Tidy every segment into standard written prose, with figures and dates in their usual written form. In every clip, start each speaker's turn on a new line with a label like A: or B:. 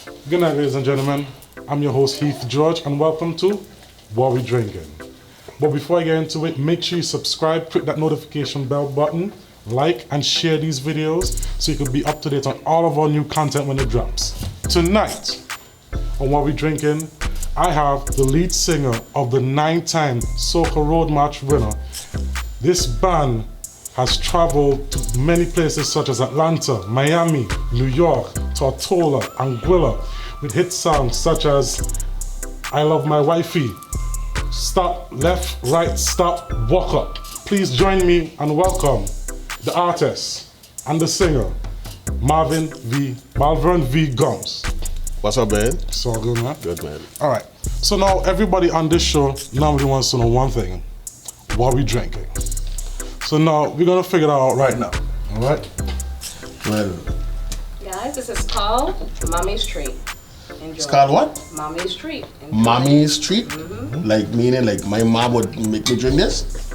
A: Good night, ladies and gentlemen. I'm your host, Heath George, and welcome to What We Drinking. But before I get into it, make sure you subscribe, click that notification bell button, like and share these videos so you can be up to date on all of our new content when it drops. Tonight, on What We Drinking, I have the lead singer of the 9-time Soca Road March winner. This band has traveled to many places such as Atlanta, Miami, New York, Tortola, Anguilla, with hit songs such as I Love My Wifey, Stop, Left, Right, Stop, Walk Up. Please join me and welcome the artist and the singer, Malvern V. Gums.
B: What's up, man?
A: It's all good, man?
B: Good, man.
A: All right. So now everybody on this show normally wants to know one thing. What we drinking? So now we're going to figure that out right now. All right?
B: Well,
C: Guys, this is called Mommy's Treat. Enjoy.
B: it's called what?
C: Mommy's Treat. Enjoy.
B: Mommy's treat? Like, meaning like my mom would make me drink this?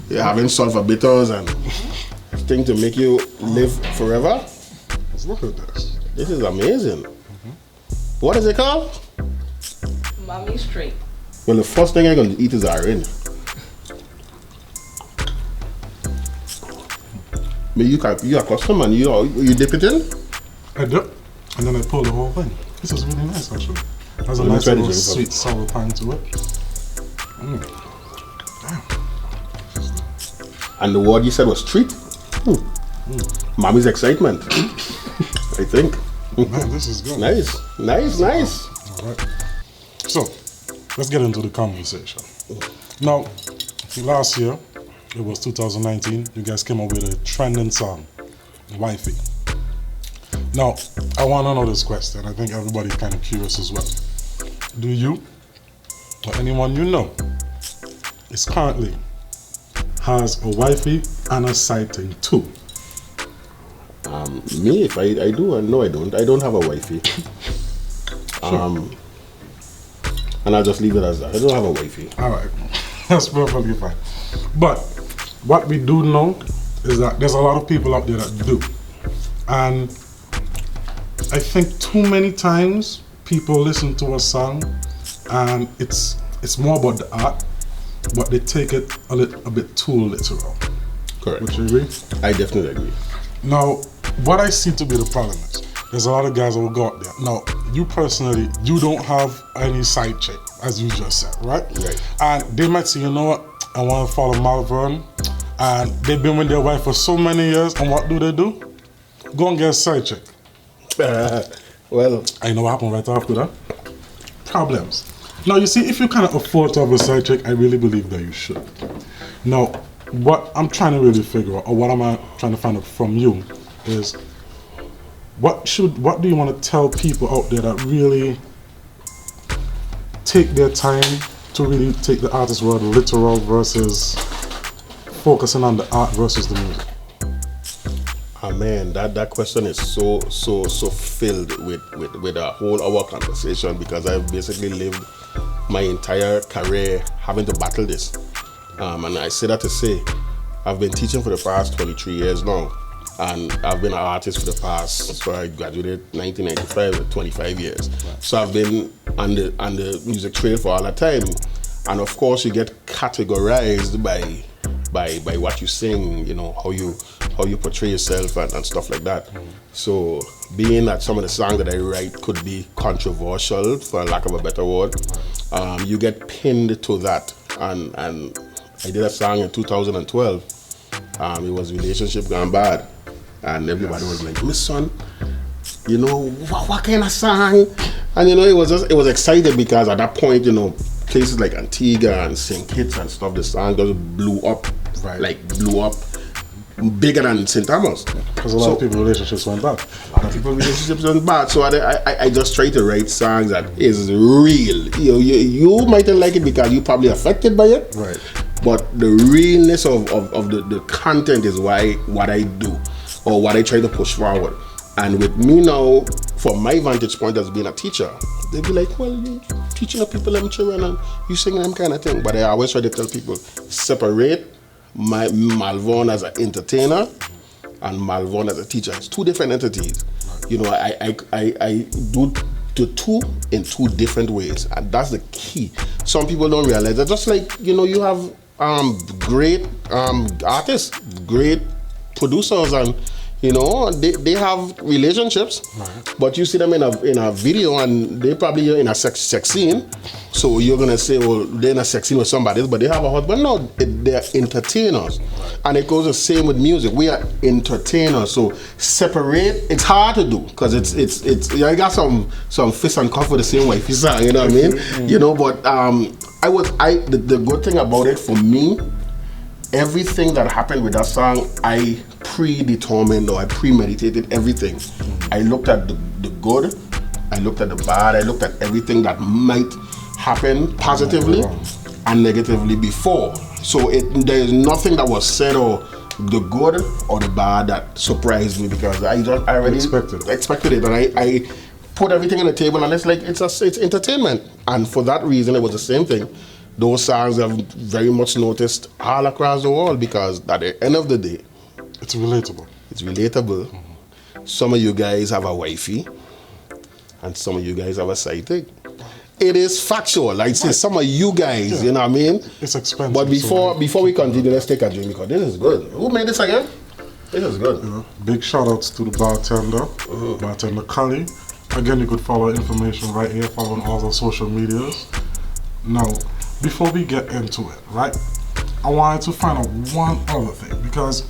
B: You're having sulfur bitters and thing to make you live forever?
A: Let's look at this.
B: This is amazing. What is it called?
C: Mommy's Treat.
B: Well, the first thing I'm going to eat is orange. But you are custom and you dip it in?
A: I dip, and then I pull the whole thing. This is really nice, actually. Has a
B: Let me
A: nice
B: try
A: little
B: this
A: sweet sour pang to it.
B: And the word you said was treat? Mommy's excitement. I think.
A: Man, this is good.
B: Nice.
A: All right. So, let's get into the conversation. Now, last year, it was 2019, you guys came up with a trending song, Wifey. Now, I want to know this question. I think everybody's kind of curious as well. Do you, or anyone you know, is currently has a wifey and a sighting too?
B: Me, if I do, no, I don't. I don't have a wifey. And I'll just leave it as that. I don't have a wifey.
A: All right, that's perfectly fine. But what we do know is that there's a lot of people out there that do. And I think too many times people listen to a song and it's more about the art, but they take it a bit too literal.
B: Correct.
A: Would you agree?
B: I definitely agree.
A: Now, what I see to be the problem is, there's a lot of guys that will go out there. Now, you personally, you don't have any side chick, as you just said, right?
B: Right.
A: And they might say, you know what, I want to follow Malvern, and they've been with their wife for so many years, and what do? Go and get a side chick.
B: Well,
A: I know what happened right after that. Problems. Now, you see, if you cannot afford to have a side chick, I really believe that you should. Now, what I'm trying to really figure out, or what am I trying to find out from you, is what do you want to tell people out there that really take their time to really take the artist's word literal versus focusing on the art versus the music?
B: man, that question is so filled with a whole hour conversation, because I've basically lived my entire career having to battle this. And I say that to say, I've been teaching for the past 23 years now, and I've been an artist for the past, so I graduated 1995 with 25 years. Right. So I've been on the music trail for all that time. And of course you get categorized by what you sing, you know, how you portray yourself and stuff like that. So being that some of the songs that I write could be controversial, for lack of a better word, you get pinned to that. And I did a song in 2012. It was Relationship Gone Bad. And everybody was like, "Miss Son, you know, what kind of song?" And you know, it was exciting, because at that point, you know, places like Antigua and St. Kitts and stuff, the song just blew up, right? Like blew up bigger than St. Thomas.
A: Because a lot of people's relationships went bad.
B: A lot of people's relationships went bad. So I just try to write songs that is real. You mightn't like it because you're probably affected by it.
A: Right.
B: But the realness of the content is what I do, or what I try to push forward. And with me now, from my vantage point as being a teacher, they'd be like, "Well, you teaching the people them children and you sing them kind of thing." But I always try to tell people, separate my Malvern as an entertainer and Malvern as a teacher. It's two different entities. You know, I do in two different ways, and that's the key. Some people don't realize that. Just like you have great artists, great producers, and they have relationships,
A: right.
B: but you see them in a video and they probably are in a sex scene. So you're gonna say, well, they're in a sex scene with somebody else, but they have a husband. No, they're entertainers, right. And it goes the same with music. We are entertainers. So separate. It's hard to do because it's I got some fist and cuff with the same wife. You know what I mean? Mm-hmm. But the good thing about it for me, everything that happened with that song, I predetermined or I premeditated everything. I looked at the good, I looked at the bad, I looked at everything that might happen positively and negatively before. So there is nothing that was said or the good or the bad that surprised me because I already expected it, and I put everything on the table, and it's like it's entertainment. And for that reason, it was the same thing. Those songs I've very much noticed all across the world because at the end of the day,
A: it's relatable.
B: It's relatable. Mm-hmm. Some of you guys have a wifey, and some of you guys have a side thing. It is factual. Like say some of you guys, you know what I mean?
A: It's expensive.
B: But before we continue, let's take a drink because this is good. Who made this again? This is good.
A: Big shout outs to the bartender, bartender Kali. Again, you could follow information right here, following all the social medias. Now, before we get into it, right, I wanted to find out one other thing because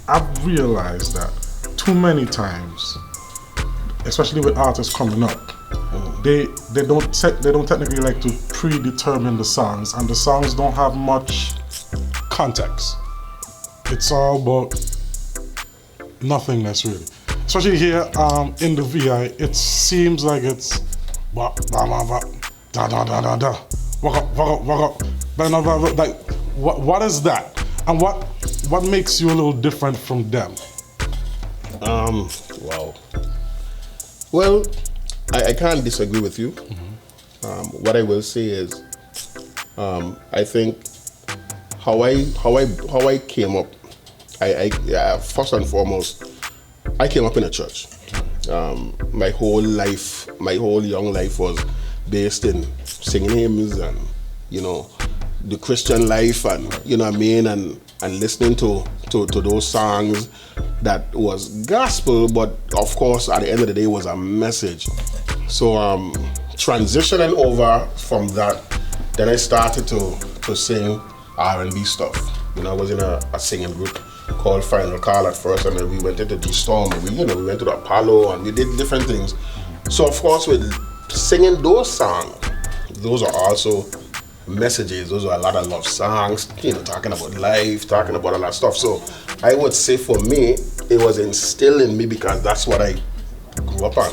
A: I've realized that too many times, especially with artists coming up, they don't technically like to predetermine the songs, and the songs don't have much context. It's all about nothingness really. Especially here in the VI, it seems like it's da da da da da. Walk up. Like, what is that? And what makes you a little different from them?
B: Wow. Well, I can't disagree with you. Mm-hmm. What I will say is, I think how I came up. I first and foremost, I came up in a church. My whole young life was based in singing hymns and the Christian life, and you know what I mean, and listening to those songs that was gospel, but of course at the end of the day was a message. So transitioning over from that, then I started to sing R&B stuff. I was in a singing group called Final Call at first, and then we went into G-Storm, and we went to the Apollo, and we did different things. So of course with singing those songs, those are also messages. Those are a lot of love songs, talking about life, talking about a lot of stuff. So I would say for me, it was instilled in me because that's what I grew up on.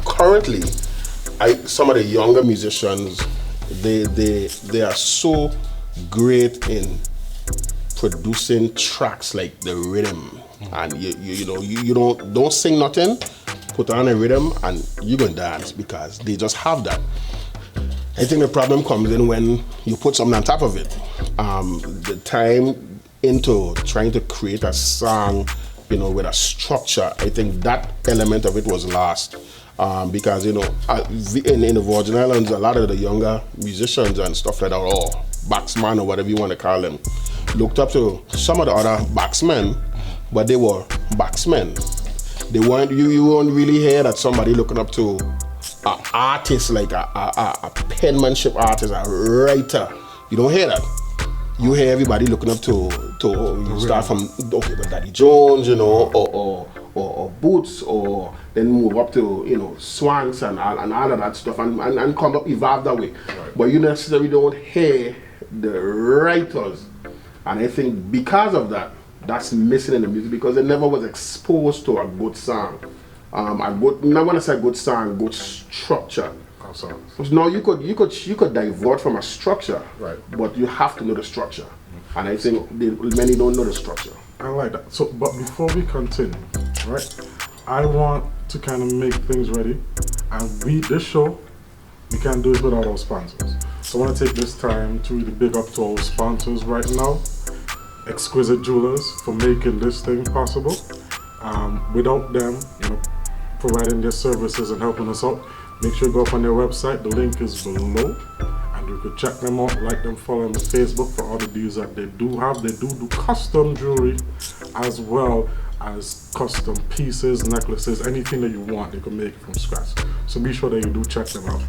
B: Currently, some of the younger musicians, they are so great in producing tracks like the rhythm, and you don't sing nothing, put on a rhythm and you gonna dance because they just have that. I think the problem comes in when you put something on top of it. The time into trying to create a song, with a structure, I think that element of it was lost. Because in the Virgin Islands, a lot of the younger musicians and stuff like that, or backsmen or whatever you want to call them, looked up to some of the other backsmen, but they were backsmen. They weren't. You won't really hear that somebody looking up to an artist, like a penmanship artist, a writer. You don't hear that. You hear everybody looking up to you start from with Daddy Jones, or Boots, or then move up to Swanks and all of that stuff, and come up evolve that way. Right. But you necessarily don't hear the writers, and I think because of that, that's missing in the music because it never was exposed to a good song. Not when I say good song, good structure. Because now you could divert from a structure,
A: right?
B: But you have to know the structure, and I think many don't know the structure.
A: I like that. So, but before we continue, right? I want to kind of make things ready, and this show, we can't do it without our sponsors. So I want to take this time to really big up to our sponsors right now. Exquisite Jewelers for making this thing possible. Without them, providing their services and helping us out. Make sure you go up on their website. The link is below. And you could check them out, like them, follow them on Facebook for all the deals that they do have. They do custom jewelry as well as custom pieces, necklaces, anything that you want, they can make it from scratch. So be sure that you do check them out.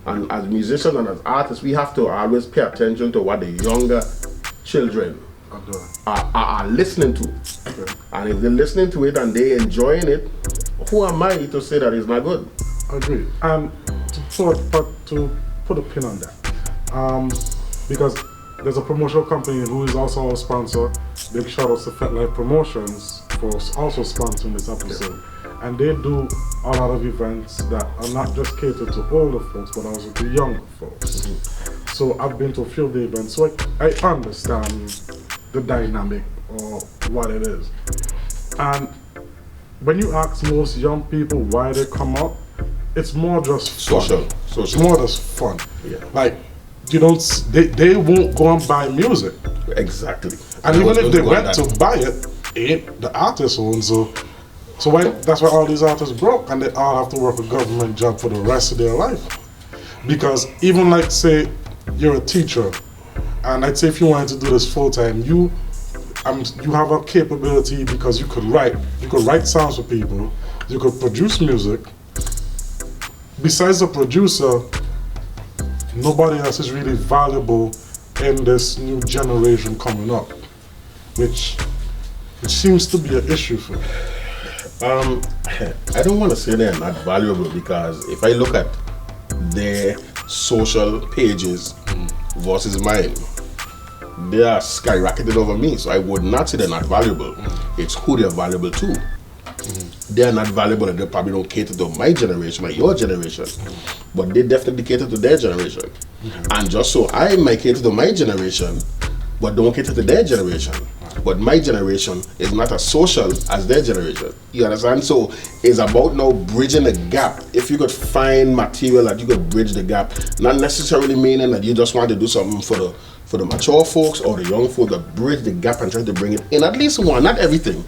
B: And as musicians and as artists, we have to always pay attention to what the younger children are listening to.
A: Okay.
B: And if they're listening to it and they're enjoying it, who am I to say that it's not good?
A: Agreed. And to put a pin on that, because there's a promotional company who is also our sponsor. Big shout outs to FetLife Promotions for also sponsoring this episode. And they do a lot of events that are not just catered to older folks, but also to younger folks. So I've been to a few of the events, so I understand the dynamic or what it is. And when you ask most young people why they come out, it's more just fun.
B: Social.
A: It's more just fun.
B: Yeah.
A: Like, they won't go and buy music.
B: Exactly.
A: And even if they went to buy it, ain't the artist owns. So that's why all these artists broke, and they all have to work a government job for the rest of their life. Because even like, say you're a teacher, and I'd say if you wanted to do this full time, you have a capability because you could write songs for people, you could produce music. Besides the producer, nobody else is really valuable in this new generation coming up, which seems to be an issue for me.
B: I don't want to say they're not valuable, because if I look at their social pages versus mine, they are skyrocketed over me. So I would not say they're not valuable. It's who they're valuable to. They're not valuable, and they probably don't cater to my generation or your generation, but they definitely cater to their generation. And just so I might cater to my generation, but don't cater to their generation. But my generation is not as social as their generation. You understand? So it's about now bridging the gap. If you could find material that you could bridge the gap, not necessarily meaning that you just want to do something for the mature folks or the young folks, but bridge the gap and try to bring it in at least one, not everything.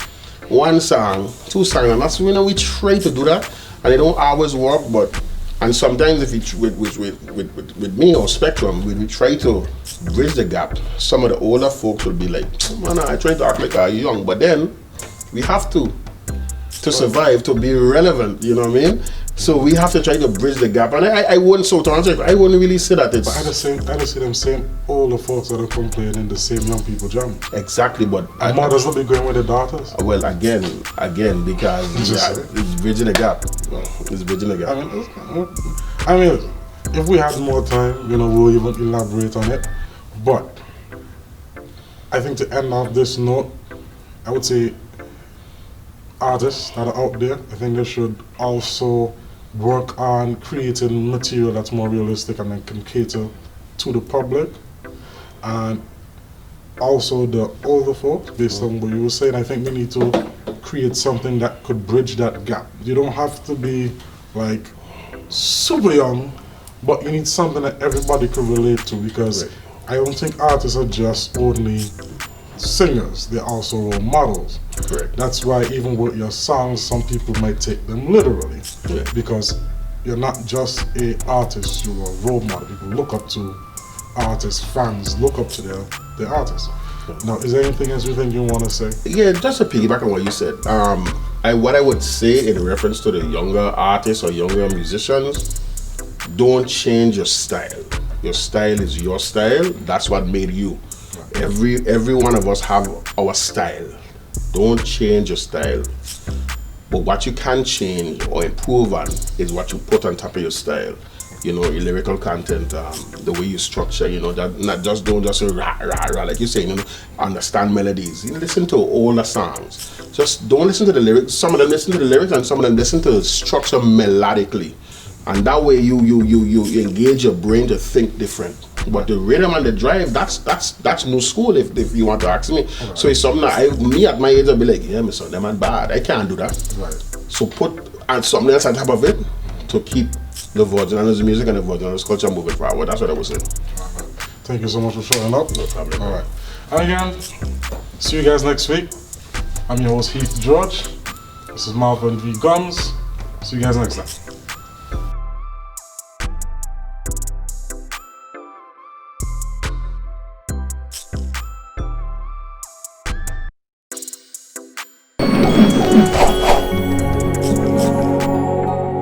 B: One song, two songs, and that's we try to do that, and it don't always work, but. And sometimes if you, with me or Spectrum, when we try to bridge the gap, some of the older folks will be like, man, I try to act like I'm young, but then we have to survive, to be relevant, you know what I mean? So we have to try to bridge the gap. And I wouldn't, so to answer, I wouldn't really say that it's...
A: But I just see them same older folks that are complaining in the same young people jam.
B: Exactly, but...
A: Mothers will be going with their daughters.
B: Well, again, because it's bridging the gap. It's bridging the gap.
A: I mean, if we had more time, we'll even elaborate on it. But I think to end off this note, I would say artists that are out there, I think they should also work on creating material that's more realistic and then can cater to the public. And also the older folks, based on what you were saying, I think we need to create something that could bridge that gap. You don't have to be like super young, but you need something that everybody could relate to, because
B: right.
A: I don't think artists are just only singers, they're also role models.
B: Correct.
A: That's why even with your songs, some people might take them literally,
B: yeah.
A: because you're not just an artist, you're a role model. People look up to artists, fans look up to their artists. Yeah. Now, is there anything else you think you want to say?
B: Yeah, just to piggyback on what you said, what I would say in reference to the younger artists or younger musicians, don't change your style. Your style is your style. That's what made you. Every one of us have our style. Don't change your style. But what you can change or improve on is what you put on top of your style. Your lyrical content, the way you structure, that not just don't just say rah rah rah like you say, understand melodies. Listen to older songs. Just don't listen to the lyrics. Some of them listen to the lyrics and some of them listen to the structure melodically. And that way you engage your brain to think different. But the rhythm and the drive, that's new school if you want to ask me. Right. So it's something that me at my age I'll be like, yeah, son, them are bad. I can't do that.
A: Right.
B: So put something else on top of it to keep the virginal music and the virginal culture moving forward. That's what I was saying.
A: Right. Thank you so much for showing up.
B: No problem.
A: All right. And again, see you guys next week. I'm your host Heath George. This is Marvin V Gums. See you guys next time.